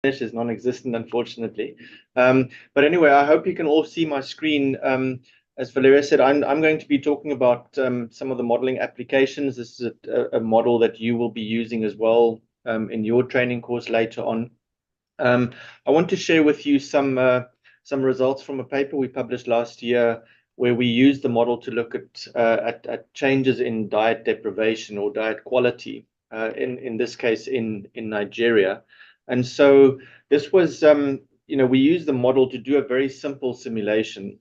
is non-existent, unfortunately. But anyway, I hope you can all see my screen. As Valeria said, I'm going to be talking about some of the modeling applications. This is a model that you will be using as well in your training course later on. I want to share with you some results from a paper we published last year where we used the model to look at changes in diet deprivation or diet quality, in this case in Nigeria. And so this was, we used the model to do a very simple simulation,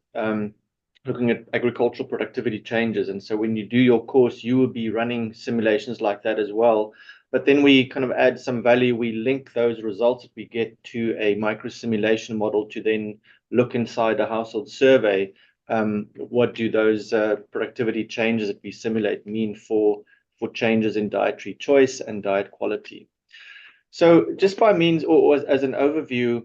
looking at agricultural productivity changes. And so when you do your course, you will be running simulations like that as well. But then we kind of add some value. We link those results that we get to a micro simulation model to then look inside a household survey. What do those productivity changes that we simulate mean for changes in dietary choice and diet quality? So just by means or as an overview,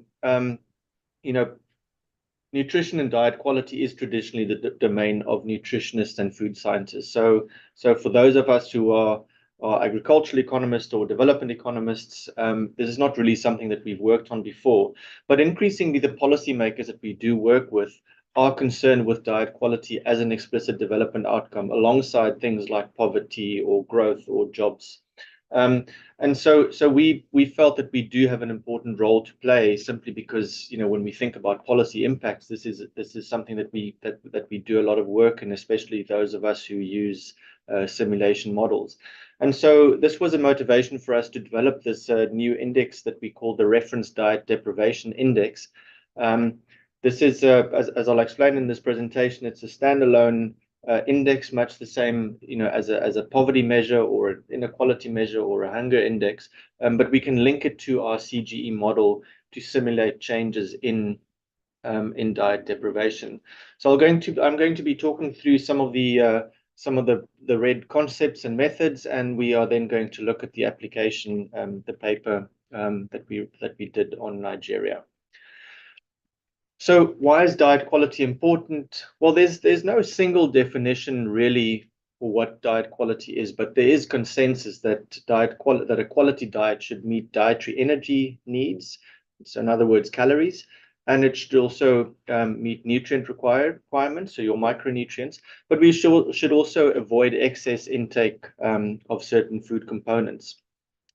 nutrition and diet quality is traditionally the domain of nutritionists and food scientists. So for those of us who are agricultural economists or development economists, this is not really something that we've worked on before. But increasingly, the policymakers that we do work with are concerned with diet quality as an explicit development outcome, alongside things like poverty or growth or jobs. And so we felt that we do have an important role to play, simply because when we think about policy impacts, this is something that we do a lot of work in, especially those of us who use simulation models. And so this was a motivation for us to develop this new index that we call the Reference Diet Deprivation Index. This is, as I'll explain in this presentation, it's a standalone index, much the same, as a poverty measure or an inequality measure or a hunger index, but we can link it to our CGE model to simulate changes in diet deprivation. So I'm going to be talking through some of the red concepts and methods, and we are then going to look at the application, the paper that we did on Nigeria. So why is diet quality important? Well, there's no single definition really for what diet quality is, but there is consensus that a quality diet should meet dietary energy needs, so in other words, calories, and it should also meet nutrient requirements, so your micronutrients. But we should also avoid excess intake of certain food components.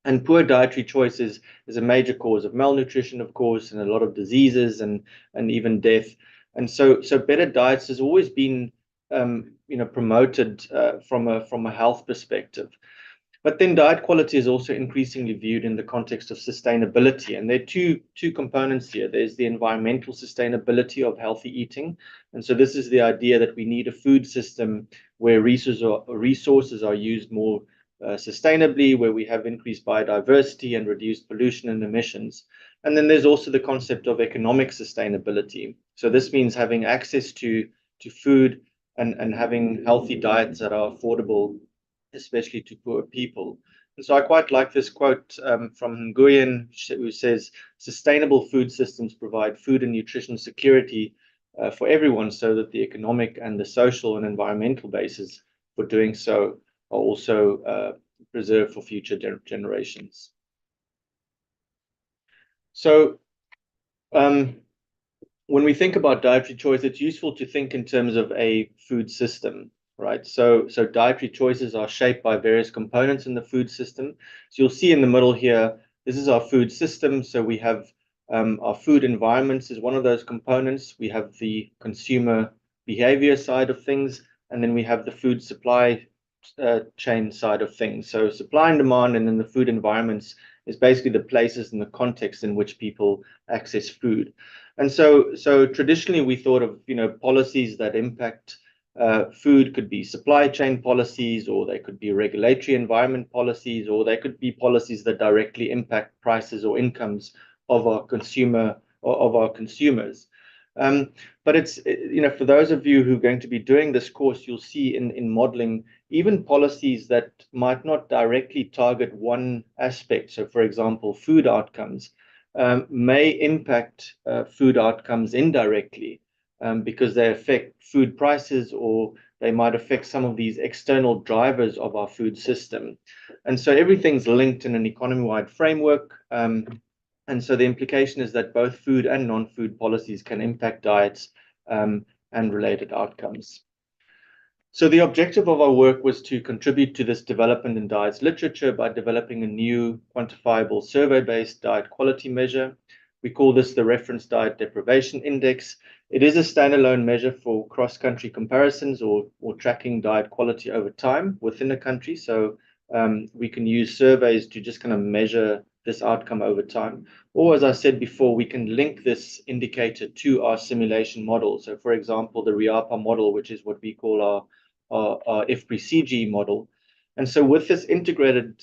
And poor dietary choices is a major cause of malnutrition, of course, and a lot of diseases and even death. And so better diets has always been promoted from a health perspective. But then diet quality is also increasingly viewed in the context of sustainability. And there are two components here. There's the environmental sustainability of healthy eating. And so this is the idea that we need a food system where resources are used more sustainably, where we have increased biodiversity and reduced pollution and emissions. And then there's also the concept of economic sustainability. So this means having access to food and having healthy diets that are affordable, especially to poor people. And so I quite like this quote from Nguyen, who says, "Sustainable food systems provide food and nutrition security for everyone, so that the economic and the social and environmental basis for doing so are also preserved for future generations." So when we think about dietary choice, it's useful to think in terms of a food system, right? So dietary choices are shaped by various components in the food system. So you'll see in the middle here, this is our food system. So we have our food environments is one of those components. We have the consumer behavior side of things, and then we have the food supply chain side of things. So supply and demand, and then the food environments is basically the places and the context in which people access food. And so traditionally we thought of policies that impact food could be supply chain policies, or they could be regulatory environment policies, or they could be policies that directly impact prices or incomes of our consumers. But it's, for those of you who are going to be doing this course, you'll see in modeling, even policies that might not directly target one aspect. So, for example, food outcomes may impact food outcomes indirectly because they affect food prices, or they might affect some of these external drivers of our food system. And so everything's linked in an economy-wide framework. And so the implication is that both food and non-food policies can impact diets and related outcomes. So the objective of our work was to contribute to this development in diets literature by developing a new quantifiable survey-based diet quality measure. We call this the Reference Diet Deprivation Index. It is a standalone measure for cross-country comparisons or tracking diet quality over time within a country. So we can use surveys to just kind of measure this outcome over time. Or as I said before, we can link this indicator to our simulation model. So for example, the RIAPA model, which is what we call our IFPRI-CGE model. And so with this integrated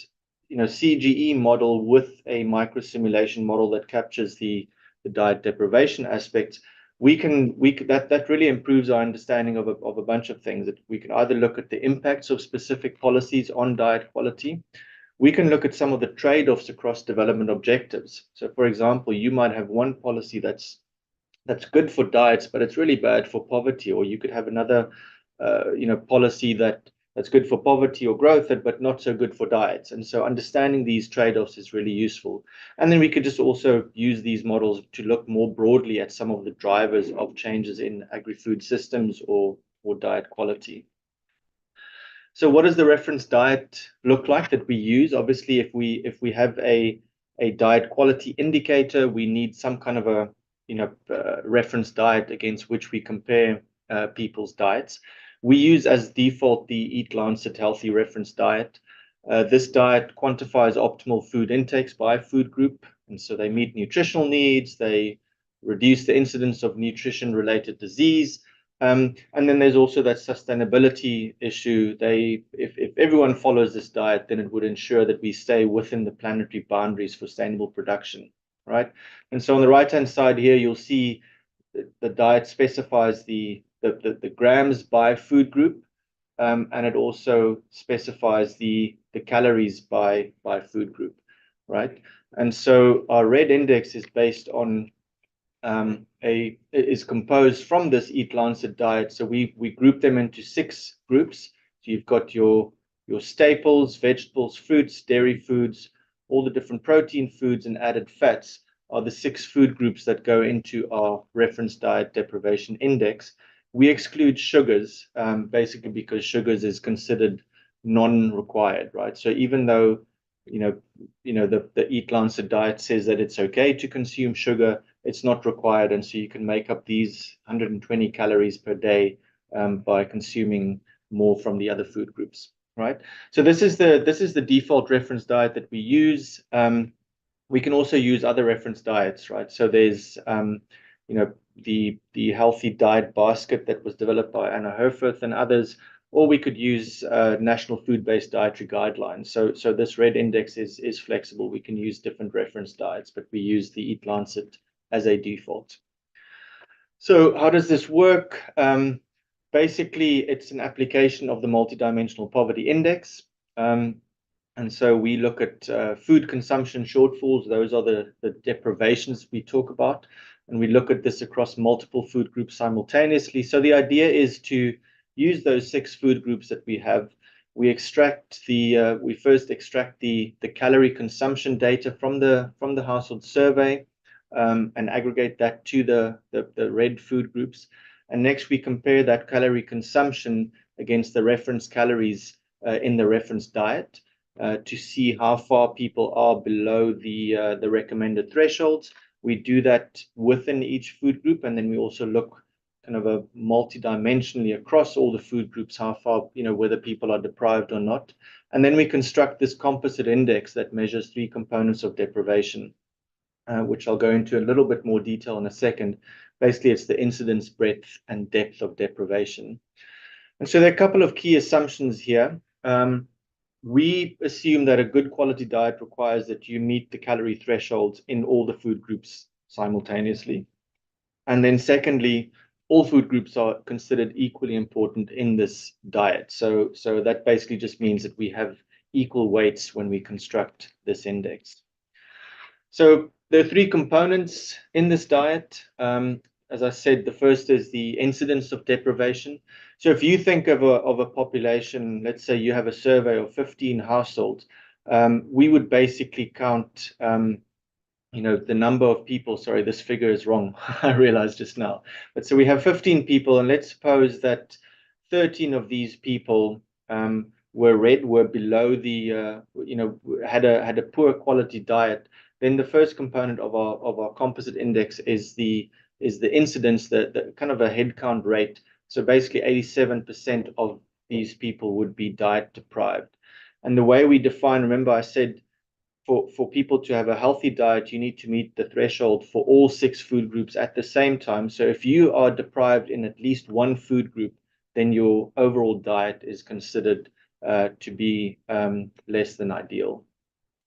CGE model with a micro simulation model that captures the diet deprivation aspects, that really improves our understanding of a bunch of things. That we can either look at the impacts of specific policies on diet quality. We can look at some of the trade-offs across development objectives. So for example, you might have one policy that's good for diets, but it's really bad for poverty, or you could have another policy that's good for poverty or growth, but not so good for diets. And so understanding these trade-offs is really useful. And then we could just also use these models to look more broadly at some of the drivers of changes in agri-food systems or diet quality. So what does the reference diet look like that we use? Obviously, if we have a diet quality indicator, we need some kind of a reference diet against which we compare people's diets. We use as default the Eat Lancet Healthy Reference Diet. This diet quantifies optimal food intakes by food group, and so they meet nutritional needs, they reduce the incidence of nutrition-related disease, and then there's also that sustainability issue. If everyone follows this diet, then it would ensure that we stay within the planetary boundaries for sustainable production, right? And so on the right-hand side here, you'll see the diet specifies the grams by food group, and it also specifies the calories by food group, right? And so our red index is based on is composed from this Eat Lancet diet. So we group them into 6 groups. So you've got your staples, vegetables, fruits, dairy foods, all the different protein foods and added fats are the 6 food groups that go into our reference diet deprivation index. We exclude sugars, basically because sugars is considered non-required, right? So even though the Eat Lancet diet says that it's okay to consume sugar, it's not required, and so you can make up these 120 calories per day by consuming more from the other food groups, right? So this is the default reference diet that we use. We can also use other reference diets, right? So there's the healthy diet basket that was developed by Anna Herforth and others, or we could use national food-based dietary guidelines. So this red index is flexible. We can use different reference diets, but we use the Eat Lancet as a default. So how does this work? Basically, it's an application of the multidimensional poverty index. And so we look at food consumption shortfalls. Those are the deprivations we talk about. And we look at this across multiple food groups simultaneously. So the idea is to use those 6 food groups that we have. We first extract the calorie consumption data from the household survey and aggregate that to the red food groups. And next we compare that calorie consumption against the reference calories in the reference diet to see how far people are below the recommended thresholds. We do that within each food group, and then we also look kind of a multidimensionally across all the food groups, how far, whether people are deprived or not. And then we construct this composite index that measures 3 components of deprivation, which I'll go into a little bit more detail in a second. Basically, it's the incidence, breadth, and depth of deprivation. And so there are a couple of key assumptions here. We assume that a good quality diet requires that you meet the calorie thresholds in all the food groups simultaneously. And then secondly, all food groups are considered equally important in this diet. So that basically just means that we have equal weights when we construct this index. So there are 3 components in this diet. As I said, the first is the incidence of deprivation. So if you think of a population, let's say you have a survey of 15 households, we would basically count the number of people, sorry, this figure is wrong. I realized just now. But so we have 15 people, and let's suppose that 13 of these people were below the, had a poor quality diet. Then the first component of our composite index is the incidence, the kind of a head count rate. So basically 87% of these people would be diet deprived. And the way we define, remember I said for people to have a healthy diet, you need to meet the threshold for all 6 food groups at the same time. So if you are deprived in at least one food group, then your overall diet is considered to be less than ideal.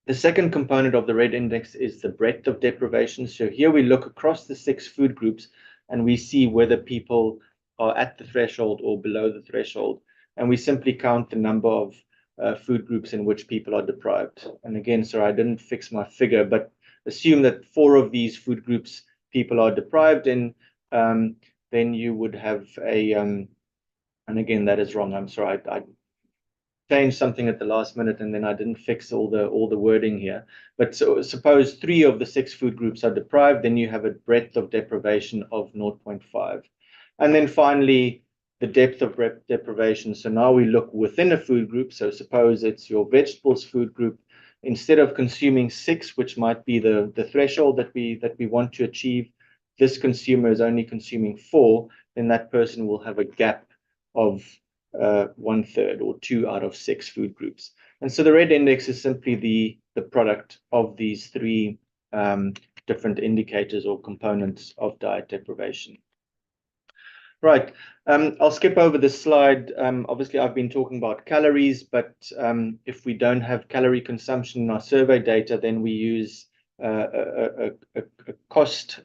The second component of the red index is the breadth of deprivation. So here we look across the 6 food groups and we see whether people are at the threshold or below the threshold. And we simply count the number of food groups in which people are deprived. And again, sorry, I didn't fix my figure, but assume that 4 of these food groups people are deprived in, then you would have and again, that is wrong. I'm sorry, I changed something at the last minute and then I didn't fix all the wording here. But so suppose 3 of the 6 food groups are deprived, then you have a breadth of deprivation of 0.5. And then finally, the depth of deprivation. So now we look within a food group. So suppose it's your vegetables food group. Instead of consuming 6, which might be the threshold that we want to achieve, this consumer is only consuming 4, then that person will have a gap of 1/3 or 2 out of 6 food groups. And so the red index is simply the product of these 3 different indicators or components of diet deprivation. Right. I'll skip over this slide. Obviously, I've been talking about calories, but if we don't have calorie consumption in our survey data, then we use a cost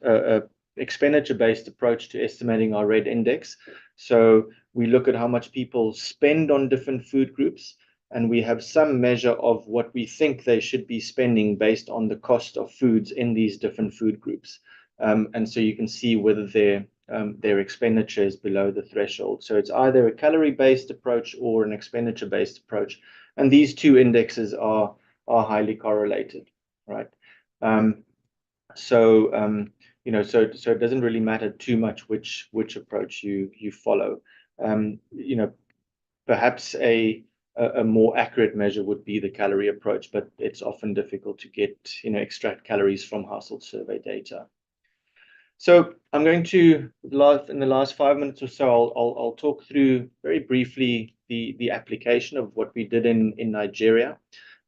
expenditure-based approach to estimating our red index. So we look at how much people spend on different food groups, and we have some measure of what we think they should be spending based on the cost of foods in these different food groups. And so you can see whether their expenditure is below the threshold. So it's either a calorie-based approach or an expenditure-based approach. And these 2 indexes are highly correlated, right? So it doesn't really matter too much which approach you follow. Perhaps a more accurate measure would be the calorie approach, but it's often difficult to get extract calories from household survey data. So I'm going to, in the last 5 minutes or so, I'll talk through very briefly the application of what we did in Nigeria.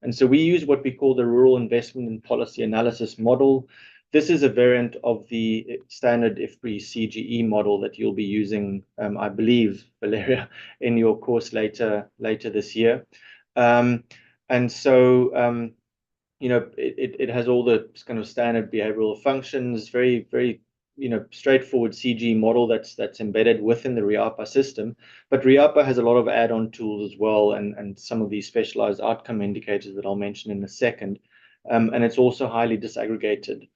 And so we use what we call the Rural Investment and Policy Analysis Model. This is a variant of the standard IFPRI CGE model that you'll be using, I believe, Valeria, in your course later this year. And so it has all the kind of standard behavioral functions, very straightforward CG model that's embedded within the RIAPA system. But RIAPA has a lot of add-on tools as well, and some of these specialized outcome indicators that I'll mention in a second. And it's also highly disaggregated.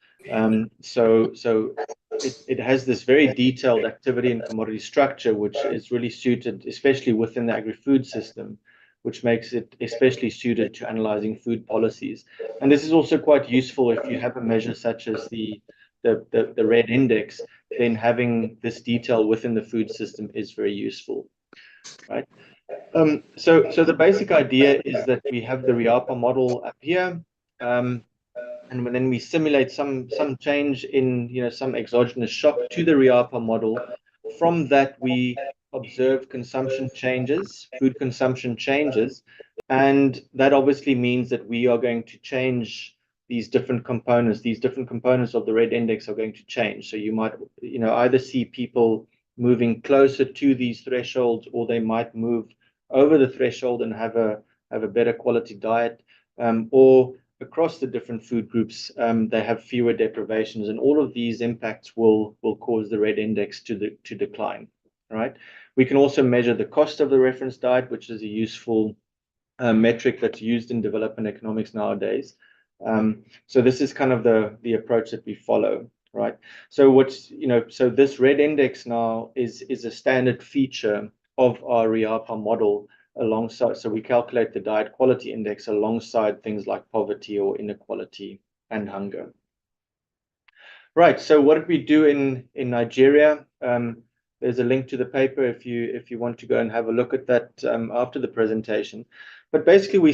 So it has this very detailed activity and commodity structure, which is really suited, especially within the agri-food system, which makes it especially suited to analyzing food policies. And this is also quite useful if you have a measure such as the red index, then having this detail within the food system is very useful, right? So the basic idea is that we have the RIAPA model up here, and then we simulate some change in some exogenous shock to the RIAPA model. From that, we observe consumption changes, food consumption changes, and that obviously means that we are going to change these different components. These different components of the red index are going to change. So you might either see people moving closer to these thresholds, or they might move over the threshold and have a better quality diet, or across the different food groups, they have fewer deprivations, and all of these impacts will cause the red index to decline. Right? We can also measure the cost of the reference diet, which is a useful metric that's used in development economics nowadays. So this is kind of the approach that we follow, right? So so this red index now is a standard feature of our RIAPA model alongside. So we calculate the diet quality index alongside things like poverty or inequality and hunger. Right. So what did we do in Nigeria? There's a link to the paper if you want to go and have a look at that after the presentation. But basically, we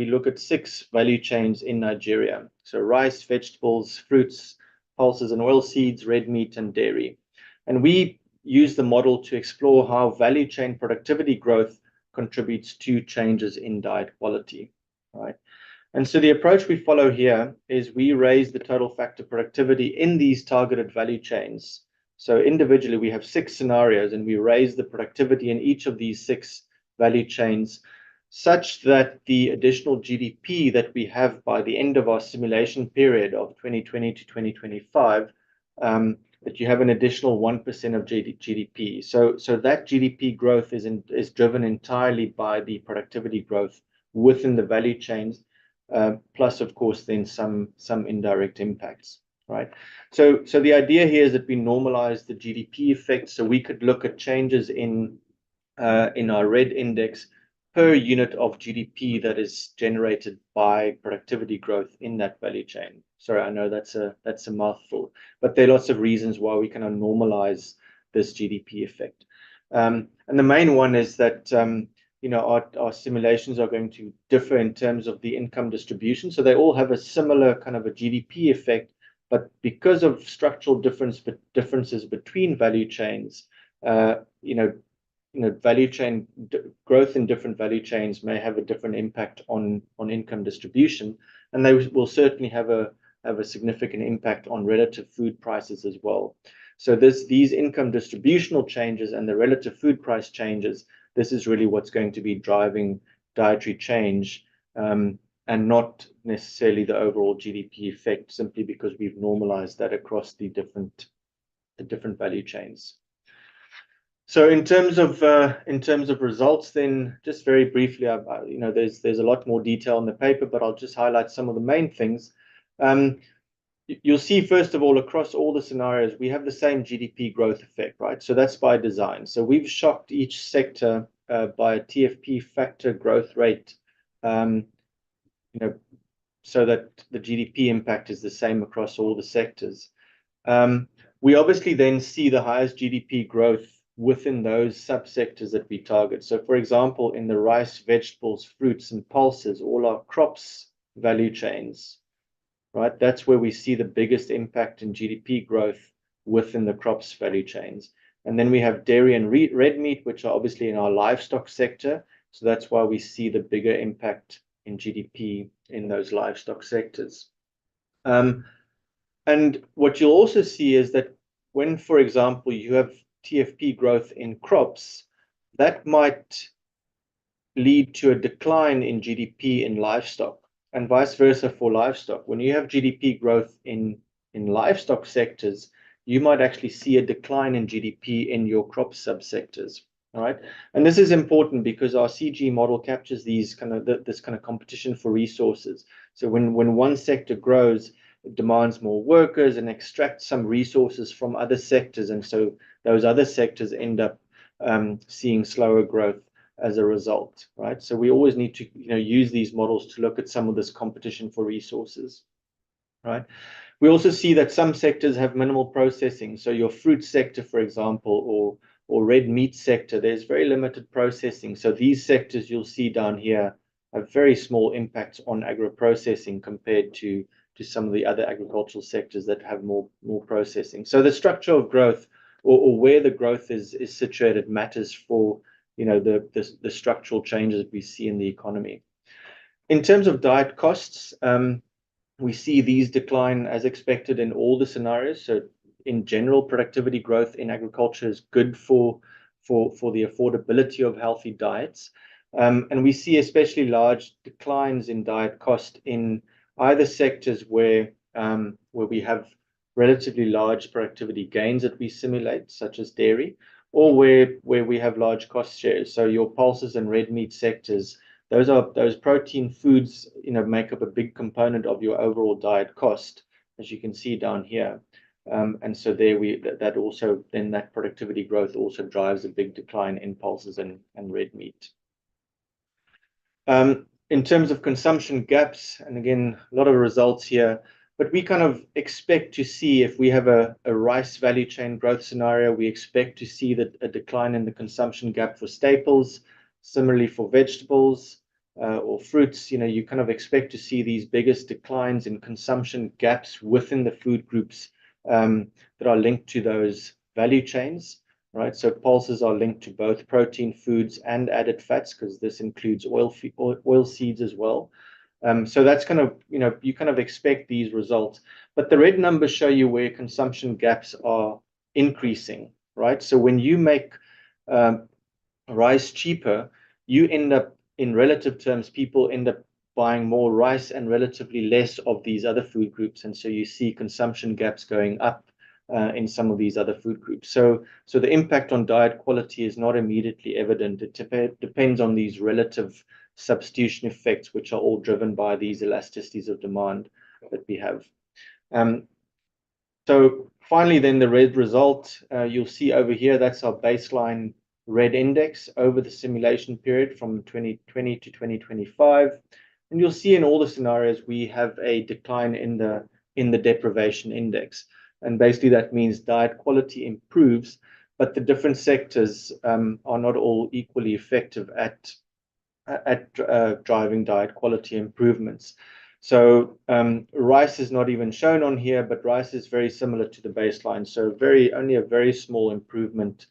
look at 6 value chains in Nigeria. So rice, vegetables, fruits, pulses and oilseeds, red meat, and dairy. And we use the model to explore how value chain productivity growth contributes to changes in diet quality. Right. And so the approach we follow here is we raise the total factor productivity in these targeted value chains. So individually, we have 6 scenarios and we raise the productivity in each of these 6 value chains such that the additional GDP that we have by the end of our simulation period of 2020 to 2025, that you have an additional 1% of GDP. So that GDP growth is driven entirely by the productivity growth within the value chains, plus, of course, then some indirect impacts, right? So the idea here is that we normalize the GDP effect, so we could look at changes in our red index per unit of GDP that is generated by productivity growth in that value chain. Sorry, I know that's a mouthful, but there are lots of reasons why we kind of normalize this GDP effect. And the main one is that our simulations are going to differ in terms of the income distribution. So they all have a similar kind of a GDP effect, but because of structural differences between value chains, value chain growth in different value chains may have a different impact on income distribution, and they will certainly have a significant impact on relative food prices as well. So these income distributional changes and the relative food price changes, this is really what's going to be driving dietary change, and not necessarily the overall GDP effect, simply because we've normalized that across the different value chains. So in terms of results, then just very briefly, there's a lot more detail in the paper, but I'll just highlight some of the main things. You'll see, first of all, across all the scenarios, we have the same GDP growth effect, right? So that's by design. So we've shocked each sector by a TFP factor growth rate, so that the GDP impact is the same across all the sectors. We obviously then see the highest GDP growth within those subsectors that we target. So, for example, in the rice, vegetables, fruits, and pulses, all our crops value chains, right? That's where we see the biggest impact in GDP growth within the crops value chains. And then we have dairy and red meat, which are obviously in our livestock sector. So that's why we see the bigger impact in GDP in those livestock sectors. And what you'll also see is that when, for example, you have TFP growth in crops, that might lead to a decline in GDP in livestock, and vice versa for livestock. When you have GDP growth in livestock sectors, you might actually see a decline in GDP in your crop subsectors. All right, and this is important because our CG model captures this kind of competition for resources. So when one sector grows, it demands more workers and extracts some resources from other sectors, and so those other sectors end up seeing slower growth as a result, right? So we always need to use these models to look at some of this competition for resources, right? We also see that some sectors have minimal processing. So your fruit sector, for example, or red meat sector, there's very limited processing. So these sectors you'll see down here have very small impacts on agro-processing compared to some of the other agricultural sectors that have more processing. So the structure of growth, or where the growth is situated, matters for the structural changes that we see in the economy. In terms of diet costs, we see these decline as expected in all the scenarios. So in general, productivity growth in agriculture is good for the affordability of healthy diets. And we see especially large declines in diet cost in either sectors where we have relatively large productivity gains that we simulate, such as dairy, or where we have large cost shares. So your pulses and red meat sectors, those protein foods, make up a big component of your overall diet cost, as you can see down here. And so that productivity growth also drives a big decline in pulses and red meat. In terms of consumption gaps, and again, a lot of results here, But we kind of expect to see, if we have a rice value chain growth scenario, we expect to see that a decline in the consumption gap for staples. Similarly for vegetables or fruits, you kind of expect to see these biggest declines in consumption gaps within the food groups that are linked to those value chains, right? So pulses are linked to both protein foods and added fats, because this includes oil seeds as well. So that's kind of, you kind of expect these results. But the red numbers show you where consumption gaps are increasing, right? So when you make rice cheaper, you end up, in relative terms, people end up buying more rice and relatively less of these other food groups. And so you see consumption gaps going up in some of these other food groups. So the impact on diet quality is not immediately evident. It depends on these relative substitution effects, which are all driven by these elasticities of demand that we have. So finally, then the red result, you'll see over here, that's our baseline red index over the simulation period from 2020 to 2025. And you'll see in all the scenarios, we have a decline in the deprivation index. And basically that means diet quality improves, but the different sectors are not all equally effective at driving diet quality improvements. So rice is not even shown on here, but rice is very similar to the baseline. So only a very small improvement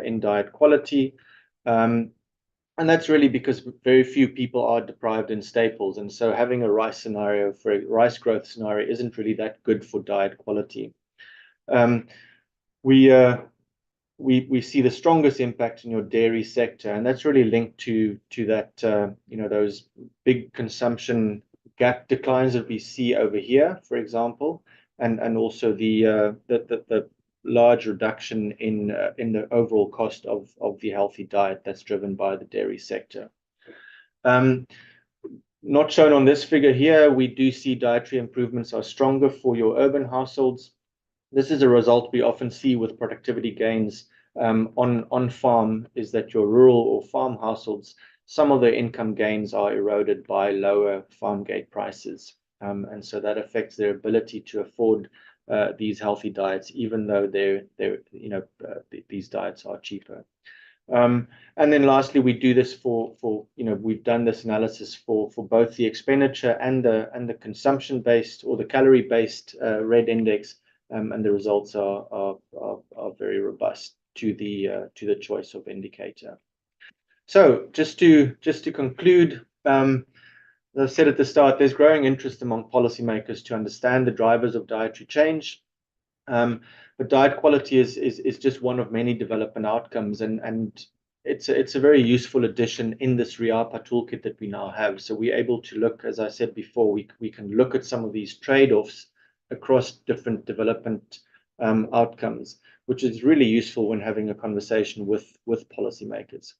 in diet quality. And that's really because very few people are deprived in staples. And so having a rice growth scenario isn't really that good for diet quality. We see the strongest impact in your dairy sector, and that's really linked to that those big consumption gap declines that we see over here, for example, and also the large reduction in the overall cost of the healthy diet that's driven by the dairy sector. Not shown on this figure here, we do see dietary improvements are stronger for your urban households. This is a result we often see with productivity gains on farm, is that your rural or farm households, some of their income gains are eroded by lower farm gate prices. And so that affects their ability to afford these healthy diets, even though these diets are cheaper. And then lastly, we do this we've done this analysis for both the expenditure and the consumption-based or the calorie-based red index. And the results are very robust to the choice of indicator. So just to conclude, as I said at the start, there's growing interest among policymakers to understand the drivers of dietary change. But diet quality is just one of many development outcomes, and it's a very useful addition in this RIAPA toolkit that we now have. So we're able to look, as I said before, we can look at some of these trade-offs across different development outcomes, which is really useful when having a conversation with policymakers.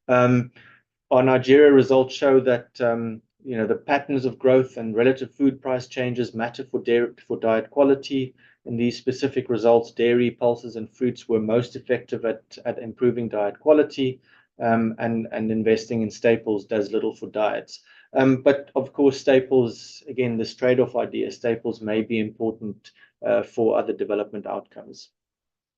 Our Nigeria results show that the patterns of growth and relative food price changes matter for diet quality. In these specific results, dairy, pulses, and fruits were most effective at improving diet quality, and investing in staples does little for diets. But of course, staples, again, this trade-off idea, staples may be important for other development outcomes.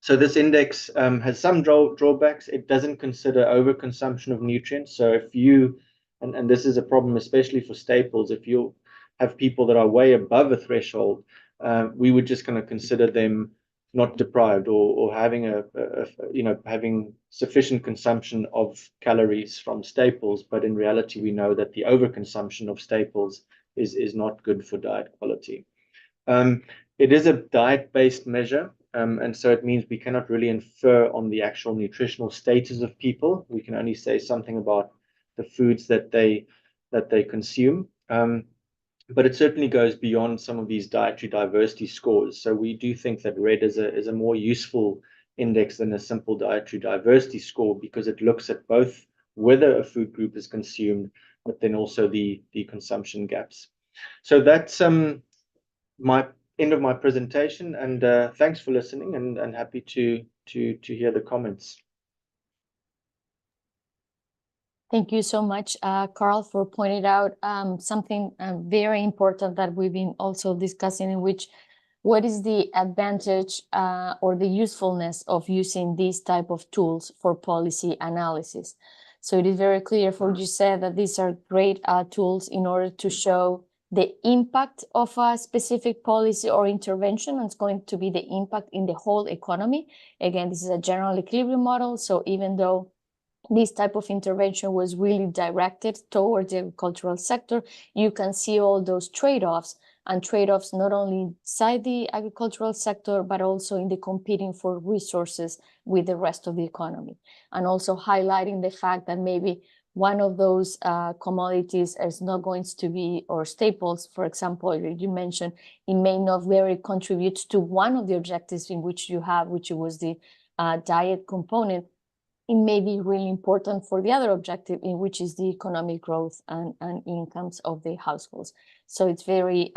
So this index has some drawbacks. It doesn't consider overconsumption of nutrients. So if you, and this is a problem especially for staples, if you have people that are way above a threshold, we would just kind of consider them not deprived or having having sufficient consumption of calories from staples. But in reality, we know that the overconsumption of staples is not good for diet quality. It is a diet-based measure, and so it means we cannot really infer on the actual nutritional status of people. We can only say something about the foods that they consume. But it certainly goes beyond some of these dietary diversity scores. So we do think that RED is a more useful index than a simple dietary diversity score, because it looks at both whether a food group is consumed, but then also the consumption gaps. So that's my end of my presentation, and thanks for listening, and happy to hear the comments. Thank you so much, Carl, for pointing out something very important that we've been also discussing, in which what is the advantage or the usefulness of using these type of tools for policy analysis. So it is very clear for what you said that these are great tools in order to show the impact of a specific policy or intervention, and it's going to be the impact in the whole economy. Again, this is a general equilibrium model, so even though this type of intervention was really directed towards the agricultural sector, you can see all those trade-offs, and trade-offs not only inside the agricultural sector, but also in the competing for resources with the rest of the economy. And also highlighting the fact that maybe one of those commodities is not going to be, or staples, for example, you mentioned, it may not very contribute to one of the objectives in which you have, which was the diet component. It may be really important for the other objective, in which is the economic growth and incomes of the households. So it's very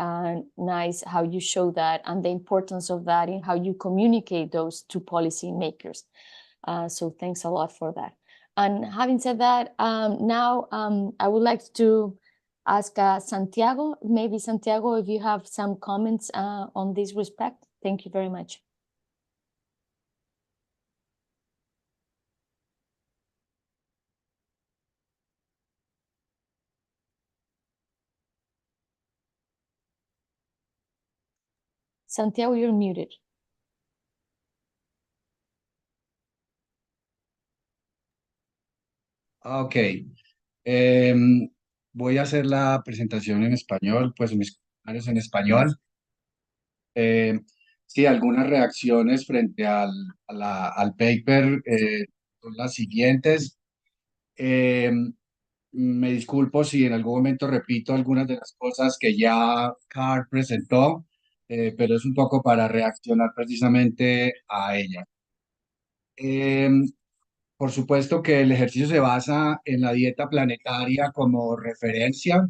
nice how you show that, and the importance of that in how you communicate those to policymakers. So thanks a lot for that. And having said that, now I would like to ask Santiago, maybe Santiago, if you have some comments on this respect. Thank you very much. Santiago, you're muted. Ok, voy a hacer la presentación en español, pues mis comentarios en español. Sí, algunas reacciones frente al paper son las siguientes. Me disculpo si en algún momento repito algunas de las cosas que ya Carl presentó, pero es un poco para reaccionar precisamente a ella. Por supuesto que el ejercicio se basa en la dieta planetaria como referencia,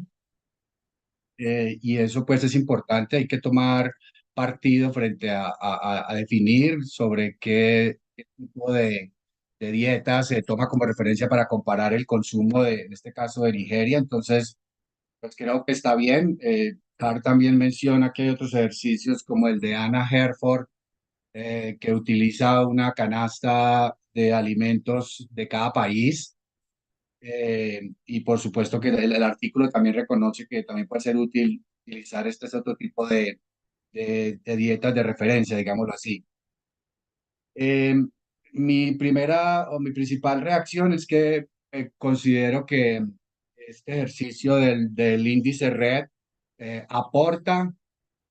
y eso pues es importante. Hay que tomar partido frente a definir sobre qué tipo de dieta se toma como referencia para comparar el consumo en este caso de Nigeria. Entonces, pues creo que está bien. Carr también menciona que hay otros ejercicios como el de Anna Herford, que utiliza una canasta de alimentos de cada país. Y por supuesto que el artículo también reconoce que también puede ser útil utilizar este otro tipo de dietas de referencia, digámoslo así. Eh, Mi primera o mi principal reacción es que considero que este ejercicio del índice RED aporta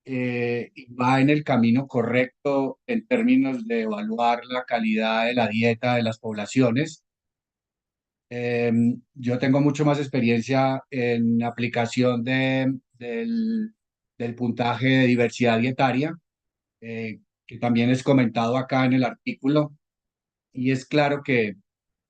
y va en el camino correcto en términos de evaluar la calidad de la dieta de las poblaciones. Yo tengo mucho más experiencia en aplicación del puntaje de diversidad dietaria, que también es comentado acá en el artículo. Y es claro que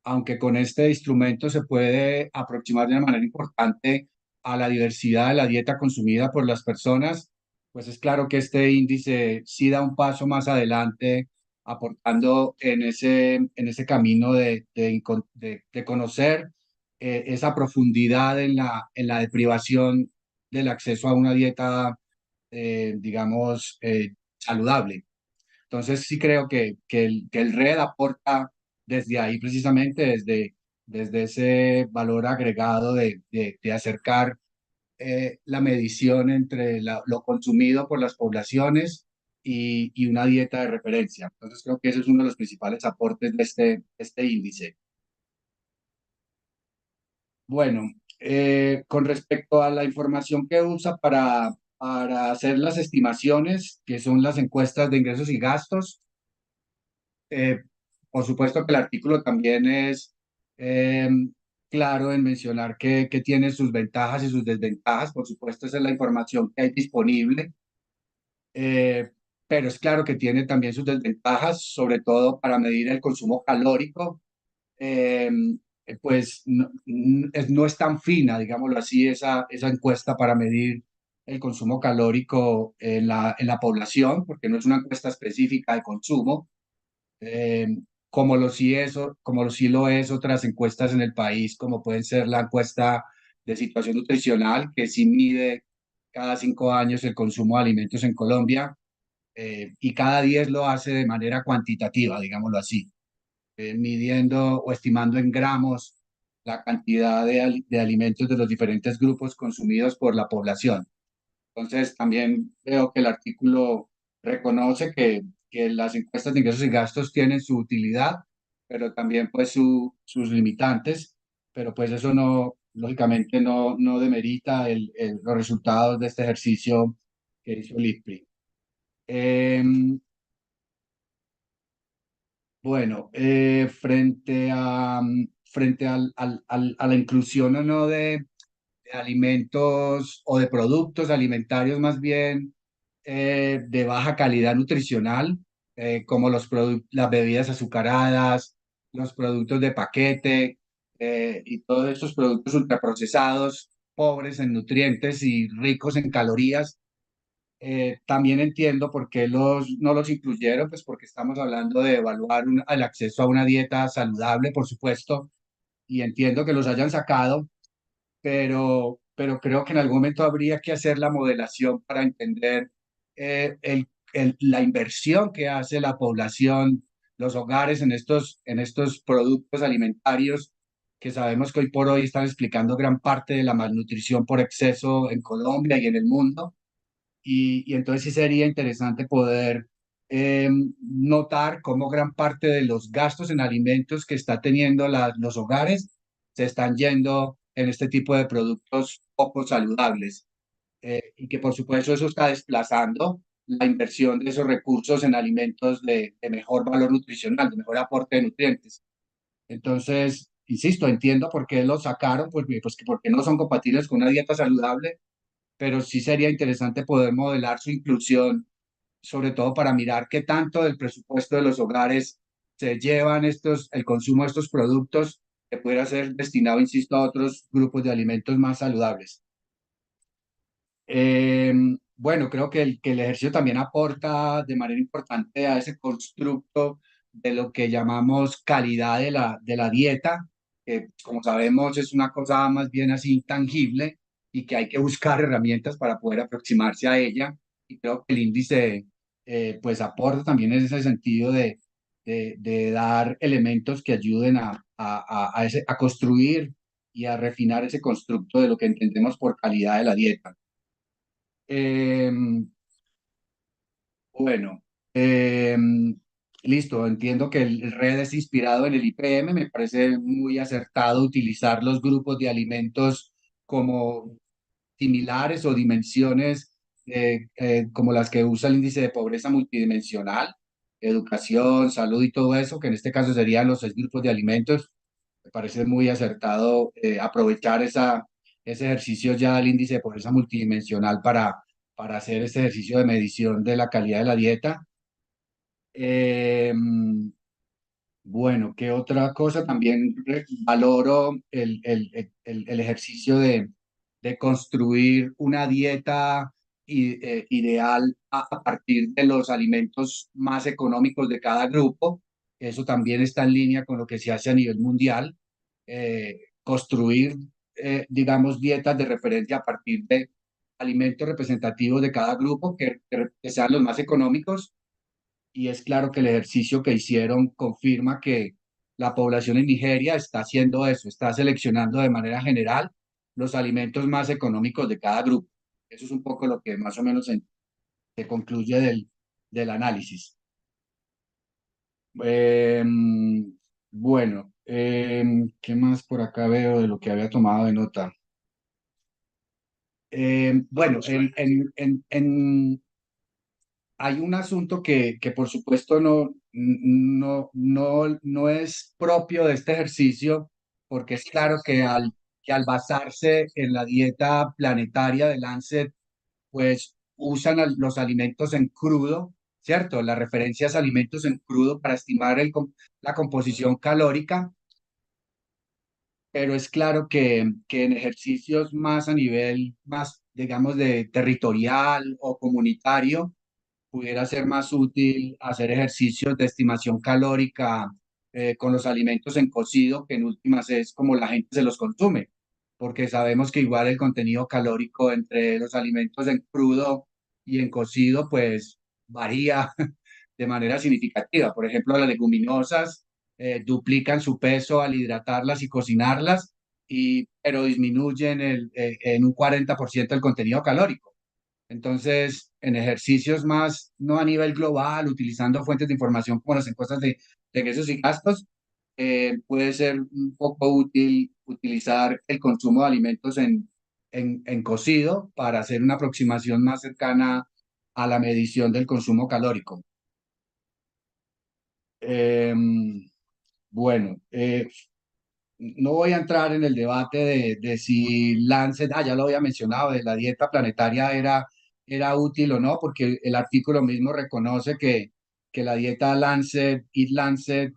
aunque con este instrumento se puede aproximar de una manera importante a la diversidad de la dieta consumida por las personas, pues es claro que este índice sí da un paso más adelante, aportando en ese camino de conocer esa profundidad en la deprivación del acceso a una dieta, digamos, saludable. Entonces sí creo que el RED aporta desde ahí precisamente, desde ese valor agregado de acercar la medición entre lo consumido por las poblaciones y una dieta de referencia. Entonces creo que ese es uno de los principales aportes de este índice. Bueno, con respecto a la información que usa para hacer las estimaciones, que son las encuestas de ingresos y gastos, Eh, por supuesto que el artículo también es eh, claro en mencionar que tiene sus ventajas y sus desventajas. Por supuesto, esa es la información que hay disponible, eh, pero es claro que tiene también sus desventajas, sobre todo para medir el consumo calórico. Eh, pues no es tan fina, digámoslo así, esa encuesta para medir el consumo calórico en la población, porque no es una encuesta específica de consumo. como lo sí lo es otras encuestas en el país, como pueden ser la encuesta de situación nutricional, que sí mide cada 5 años el consumo de alimentos en Colombia, y cada 10 lo hace de manera cuantitativa, digámoslo así, midiendo o estimando en gramos la cantidad de alimentos de los diferentes grupos consumidos por la población. Entonces, también veo que el artículo reconoce que las encuestas de ingresos y gastos tienen su utilidad, pero también pues sus limitantes, pero pues eso no, lógicamente no demerita los resultados de este ejercicio que hizo el IFPRI. Bueno, a la inclusión o no de alimentos o de productos alimentarios más bien de baja calidad nutricional, como las bebidas azucaradas, los productos de paquete y todos estos productos ultraprocesados, pobres en nutrientes y ricos en calorías. También entiendo por qué no los incluyeron, pues porque estamos hablando de evaluar el acceso a una dieta saludable, por supuesto, y entiendo que los hayan sacado, pero creo que en algún momento habría que hacer la modelación para entender la inversión que hace la población, los hogares en estos productos alimentarios que sabemos que hoy por hoy están explicando gran parte de la malnutrición por exceso en Colombia y en el mundo. Y entonces sí sería interesante poder notar cómo gran parte de los gastos en alimentos que está teniendo los hogares se están yendo en este tipo de productos poco saludables, y que por supuesto eso está desplazando la inversión de esos recursos en alimentos de mejor valor nutricional, de mejor aporte de nutrientes. Entonces, insisto, entiendo por qué los sacaron, pues que porque no son compatibles con una dieta saludable, pero sí sería interesante poder modelar su inclusión, sobre todo para mirar qué tanto del presupuesto de los hogares se llevan el consumo de estos productos que pudiera ser destinado, insisto, a otros grupos de alimentos más saludables. Eh, bueno, creo que el ejercicio también aporta de manera importante a ese constructo de lo que llamamos calidad de la dieta, que como sabemos es una cosa más bien así intangible y que hay que buscar herramientas para poder aproximarse a ella. Y creo que el índice pues aporta también en ese sentido de dar elementos que ayuden a construir y a refinar ese constructo de lo que entendemos por calidad de la dieta. Eh, bueno, eh, listo, entiendo que el red es inspirado en el IPM, me parece muy acertado utilizar los grupos de alimentos como similares o dimensiones como las que usa el índice de pobreza multidimensional, educación, salud y todo eso, que en este caso serían los 6 grupos de alimentos. Me parece muy acertado aprovechar ese ejercicio ya del índice de pobreza multidimensional para hacer este ejercicio de medición de la calidad de la dieta. Eh, bueno, ¿qué otra cosa? También valoro el ejercicio de construir una dieta ideal a partir de los alimentos más económicos de cada grupo. Eso también está en línea con lo que se hace a nivel mundial. Construir, digamos, dietas de referencia a partir de alimentos representativos de cada grupo que sean los más económicos, y es claro que el ejercicio que hicieron confirma que la población en Nigeria está haciendo eso, está seleccionando de manera general los alimentos más económicos de cada grupo. Eso es un poco lo que más o menos se concluye del análisis. Eh, bueno, ¿qué más por acá veo de lo que había tomado de nota? Bueno, hay un asunto que por supuesto no es propio de este ejercicio, porque es claro que al basarse en la dieta planetaria de Lancet, pues usan los alimentos en crudo, ¿cierto? Las referencias a alimentos en crudo para estimar la composición calórica, pero es claro que en ejercicios más a nivel, más, digamos, de territorial o comunitario, pudiera ser más útil hacer ejercicios de estimación calórica con los alimentos en cocido, que en últimas es como la gente se los consume, porque sabemos que igual el contenido calórico entre los alimentos en crudo y en cocido, pues varía de manera significativa. Por ejemplo, las leguminosas duplican su peso al hidratarlas y cocinarlas, pero disminuyen en un 40% el contenido calórico. Entonces, en ejercicios más, no a nivel global, utilizando fuentes de información como las encuestas de ingresos y gastos, puede ser un poco útil utilizar el consumo de alimentos en cocido para hacer una aproximación más cercana a la medición del consumo calórico. Bueno, no voy a entrar en el debate de si Lancet, ya lo había mencionado, de la dieta planetaria era útil o no, porque el artículo mismo reconoce que la dieta Lancet, Eat Lancet,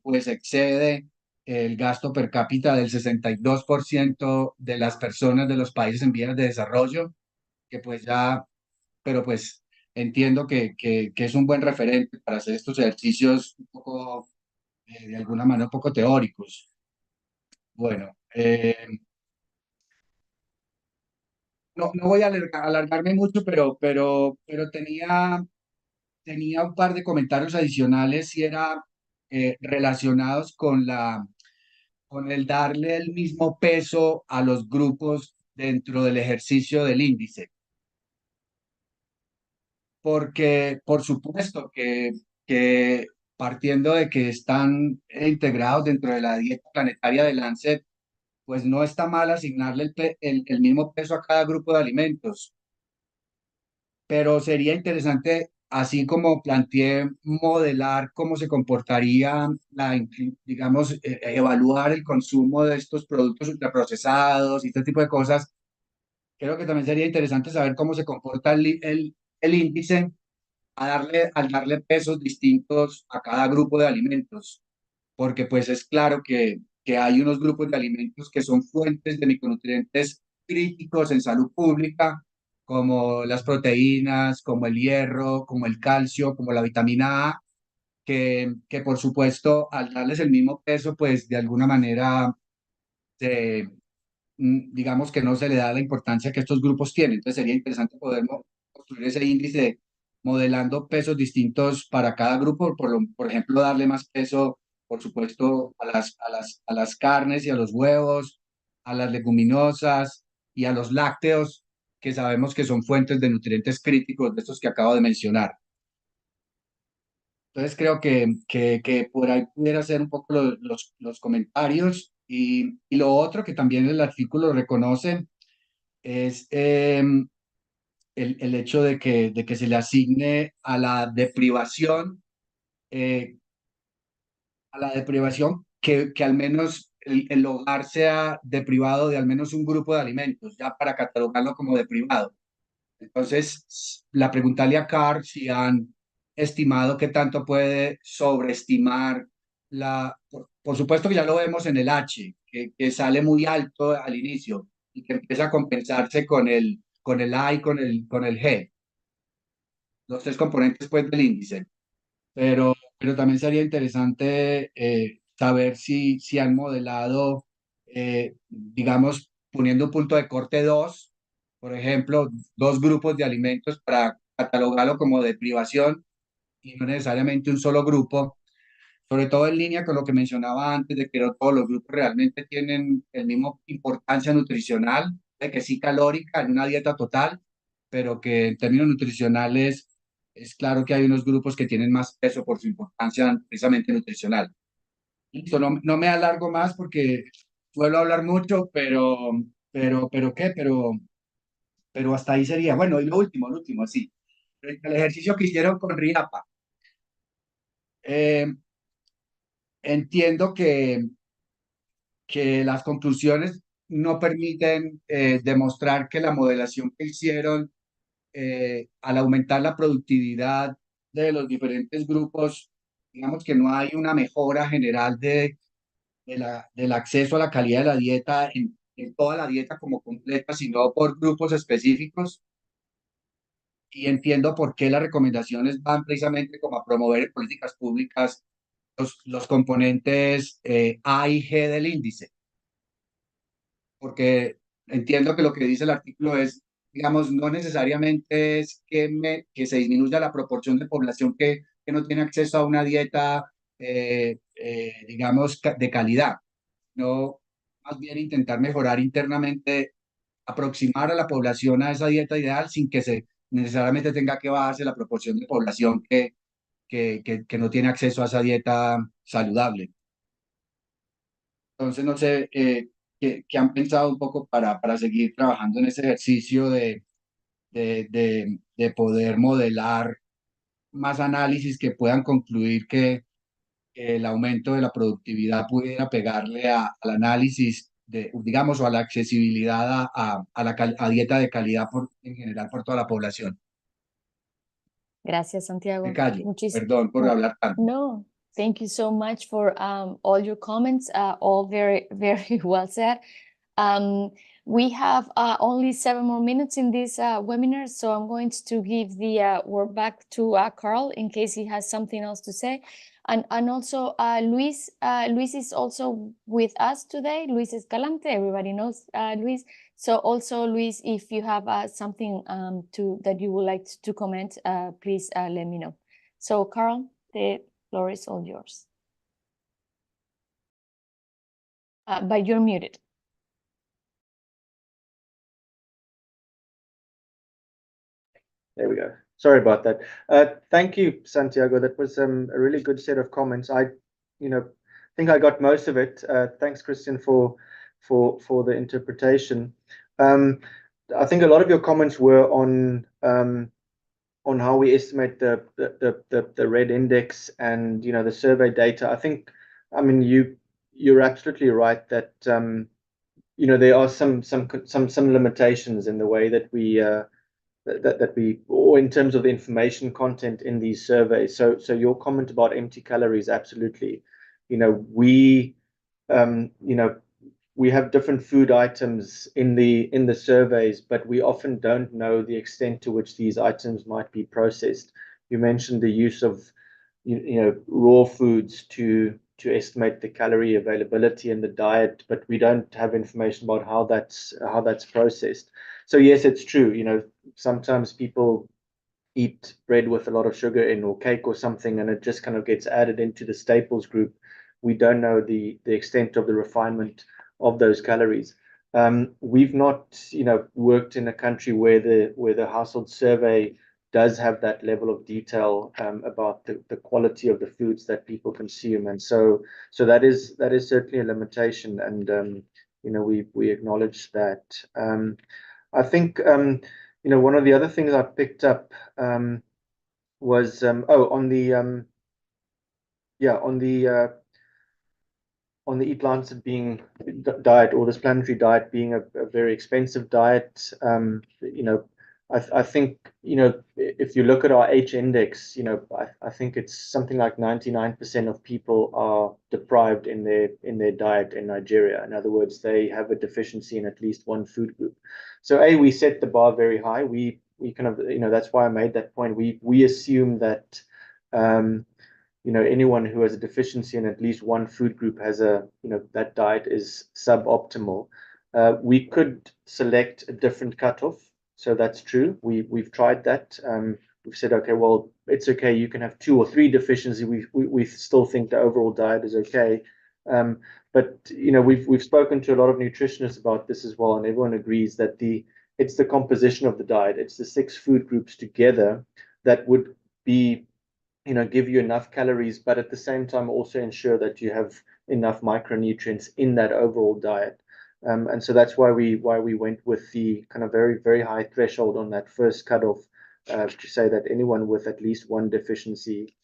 pues excede el gasto per cápita del 62% de las personas de los países en vías de desarrollo, que pues ya, pero pues entiendo que es un buen referente para hacer estos ejercicios un poco, de alguna manera, un poco teóricos. Bueno, no voy a alargarme mucho, pero tenía un par de comentarios adicionales y era relacionados con el darle el mismo peso a los grupos dentro del ejercicio del índice. Porque, por supuesto, que partiendo de que están integrados dentro de la dieta planetaria de Lancet, pues no está mal asignarle el mismo peso a cada grupo de alimentos, pero sería interesante, así como planteé, modelar cómo se comportaría, digamos, evaluar el consumo de estos productos ultraprocesados y este tipo de cosas. Creo que también sería interesante saber cómo se comporta el índice al darle pesos distintos a cada grupo de alimentos, porque pues es claro que hay unos grupos de alimentos que son fuentes de micronutrientes críticos en salud pública, como las proteínas, como el hierro, como el calcio, como la vitamina A, que por supuesto al darles el mismo peso, pues de alguna manera se, digamos que no se le da la importancia que estos grupos tienen. Entonces sería interesante poder construir ese índice modelando pesos distintos para cada grupo, por ejemplo, darle más peso, por supuesto, a las carnes y a los huevos, a las leguminosas y a los lácteos, que sabemos que son fuentes de nutrientes críticos de estos que acabo de mencionar. Entonces creo que por ahí pudiera ser un poco los comentarios y lo otro que también el artículo reconoce es el hecho de que se le asigne eh, a la deprivación que al menos el hogar sea deprivado de al menos un grupo de alimentos, ya para catalogarlo como deprivado. Entonces, la preguntarle a Carr si han estimado qué tanto puede sobreestimar por supuesto que ya lo vemos en el H, que sale muy alto al inicio y que empieza a compensarse con el A y con el G, los tres componentes pues del índice. Pero también sería interesante saber si han modelado, digamos, poniendo un punto de corte 2, por ejemplo, dos grupos de alimentos para catalogarlo como de privación y no necesariamente un solo grupo, sobre todo en línea con lo que mencionaba antes, de que no todos los grupos realmente tienen el mismo importancia nutricional, de que sí calórica en una dieta total, pero que en términos nutricionales es claro que hay unos grupos que tienen más peso por su importancia precisamente nutricional. Listo, no me alargo más porque suelo hablar mucho, pero hasta ahí sería. Bueno, y lo último, sí. El ejercicio que hicieron con RIAPA. Eh, entiendo que las conclusiones no permiten demostrar que la modelación que hicieron al aumentar la productividad de los diferentes grupos, digamos que no hay una mejora general del acceso a la calidad de la dieta en toda la dieta como completa, sino por grupos específicos. Y entiendo por qué las recomendaciones van precisamente como a promover políticas públicas los componentes A y G del índice, porque entiendo que lo que dice el artículo es, digamos, no necesariamente es que se disminuya la proporción de población que no tiene acceso a una dieta, digamos, de calidad, no, más bien intentar mejorar internamente, aproximar a la población a esa dieta ideal sin que se necesariamente tenga que bajarse la proporción de población que no tiene acceso a esa dieta saludable. Entonces, no sé, qué han pensado un poco para seguir trabajando en ese ejercicio de poder modelar más análisis que puedan concluir que el aumento de la productividad pudiera pegarle al análisis de, digamos, o a la accesibilidad a dieta de calidad en general por toda la población. Gracias, Me Santiago. callo, perdón por hablar tanto. No, thank you so much for all your comments, all very, very well said. We have only 7 more minutes in this webinar, so I'm going to give the word back to Carl in case he has something else to say. And also Luis, Luis is also with us today, Luis Escalante, everybody knows Luis. So also Luis, if you have something that you would like to comment, please let me know. So Carl, the floor is all yours. But you're muted. There we go. Sorry about that. Thank you, Santiago. That was a really good set of comments. I think I got most of it. Thanks, Christian, for the interpretation. I think a lot of your comments were on how we estimate the red index and the survey data. I mean you're absolutely right that there are some limitations in the way that we or in terms of the information content in these surveys. So your comment about empty calories, absolutely. We we have different food items in the surveys, but we often don't know the extent to which these items might be processed. You mentioned the use of raw foods to estimate the calorie availability in the diet, but we don't have information about how that's processed. So yes, it's true. Sometimes people eat bread with a lot of sugar in or cake or something, and it just kind of gets added into the staples group. We don't know the extent of the refinement of those calories. We've not, worked in a country where the household survey does have that level of detail about the quality of the foods that people consume, and so that is certainly a limitation, and we acknowledge that. I think one of the other things I picked up was on the Eat Lancet being diet, or this planetary diet being a very expensive diet. I think if you look at our H index, I think it's something like 99% of people are deprived in their diet in Nigeria. In other words, they have a deficiency in at least one food group. So we set the bar very high. We kind of that's why I made that point. We assume that anyone who has a deficiency in at least one food group has that diet is suboptimal. We could select a different cutoff, so that's true. We've tried that. We've said, okay, well, it's okay. You can have 2 or 3 deficiencies. We still think the overall diet is okay. But we've spoken to a lot of nutritionists about this as well, and everyone agrees that it's the composition of the diet. It's the 6 food groups together that would be give you enough calories, but at the same time also ensure that you have enough micronutrients in that overall diet. And so that's why we went with the kind of very, very high threshold on that first cutoff to say that anyone with at least one deficiency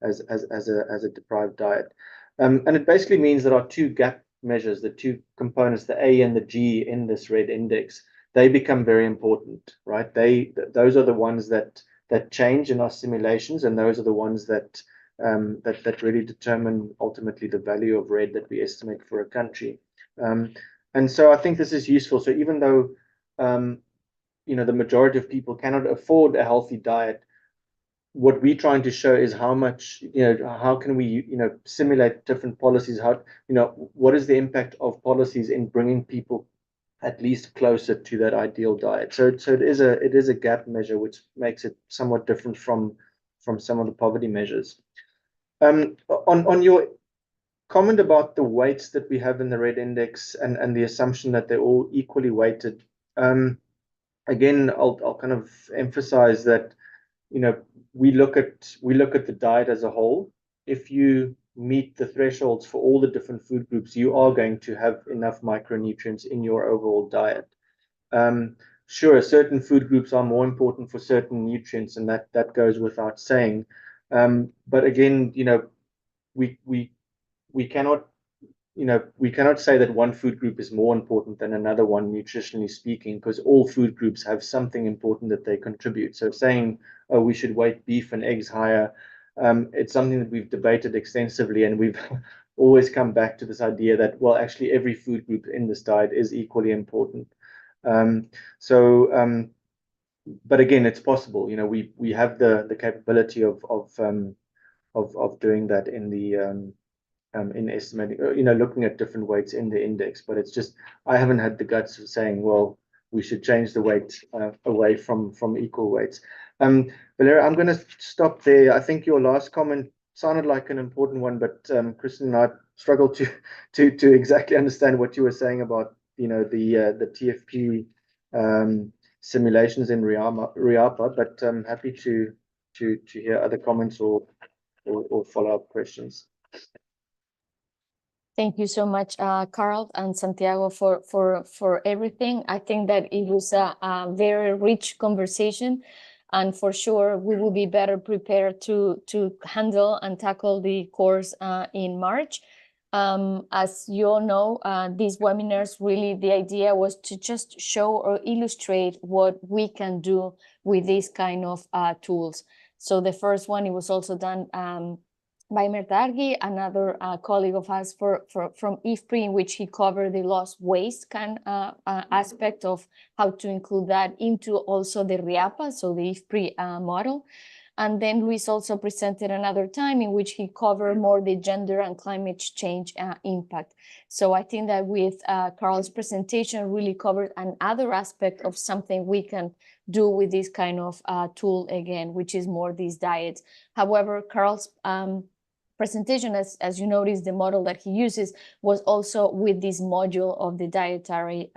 as a deprived diet. And it basically means there are 2 gap measures, the 2 components, the A and the G in this red index. They become very important, right? Those are the ones that change in our simulations, and those are the ones that really determine ultimately the value of red that we estimate for a country. And so I think this is useful. So even though the majority of people cannot afford a healthy diet, what we're trying to show is how much, how can we, simulate different policies, what is the impact of policies in bringing people at least closer to that ideal diet. So it is a gap measure, which makes it somewhat different from some of the poverty measures. On your comment about the weights that we have in the red index and the assumption that they're all equally weighted. Again, I'll kind of emphasize that, we look at the diet as a whole. If you meet the thresholds for all the different food groups, you are going to have enough micronutrients in your overall diet. Sure, certain food groups are more important for certain nutrients, and that goes without saying. But again, we cannot say that one food group is more important than another one, nutritionally speaking, because all food groups have something important that they contribute. So saying, oh, we should weight beef and eggs higher, it's something that we've debated extensively, and we've always come back to this idea that, well, actually every food group in this diet is equally important. But again, it's possible. We have the capability of doing that in estimating, looking at different weights in the index. But it's just, I haven't had the guts of saying, well, we should change the weight away from equal weights. Valeria, I'm going to stop there. I think your last comment sounded like an important one, but Kristen and I struggled to exactly understand what you were saying about, the TFP simulations in RIAPA, but I'm happy to hear other comments or follow-up questions. Thank you so much, Carl and Santiago, for everything. I think that it was a very rich conversation, and for sure we will be better prepared to handle and tackle the course in March. As you all know, these webinars, really the idea was to just show or illustrate what we can do with these kind of tools. So the first one, it was also done by Mertargi, another colleague of us from IFPRI, in which he covered the lost waste aspect of how to include that into also the RIAPA, so the IFPRI model. And then Luis also presented another time in which he covered more the gender and climate change impact. So I think that with Carl's presentation really covered another aspect of something we can do with this kind of tool again, which is more these diets. However, Carl's presentation, as you notice, the model that he uses was also with this module of the dietary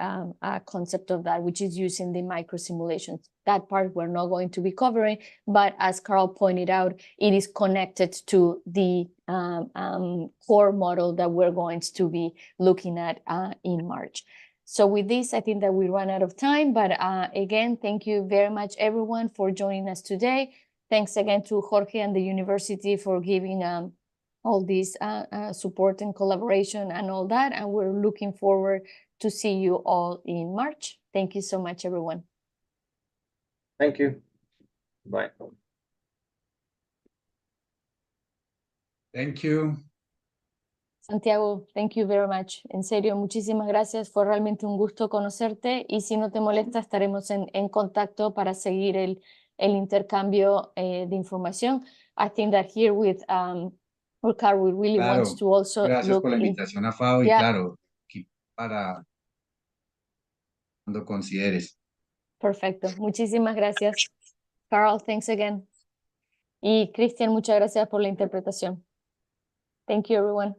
concept of that, which is using the micro simulations. That part we're not going to be covering, but as Carl pointed out, it is connected to the core model that we're going to be looking at in March. So with this, I think that we run out of time, but again, thank you very much, everyone, for joining us today. Thanks again to Jorge and the university for giving all this support and collaboration and all that. And we're looking forward to see you all in March. Thank you so much, everyone. Thank you. Bye. Thank you. Santiago, thank you very much. En serio, muchísimas gracias. Fue realmente un gusto conocerte y si no te molesta, estaremos en contacto para seguir el intercambio de información. I think that here with Carl, we really Claro, want to also gracias look por la invitación a FAO y claro, aquí para cuando consideres. Perfecto, muchísimas gracias. Carl, thanks again. Y Cristian, muchas gracias por la interpretación. Thank you, everyone.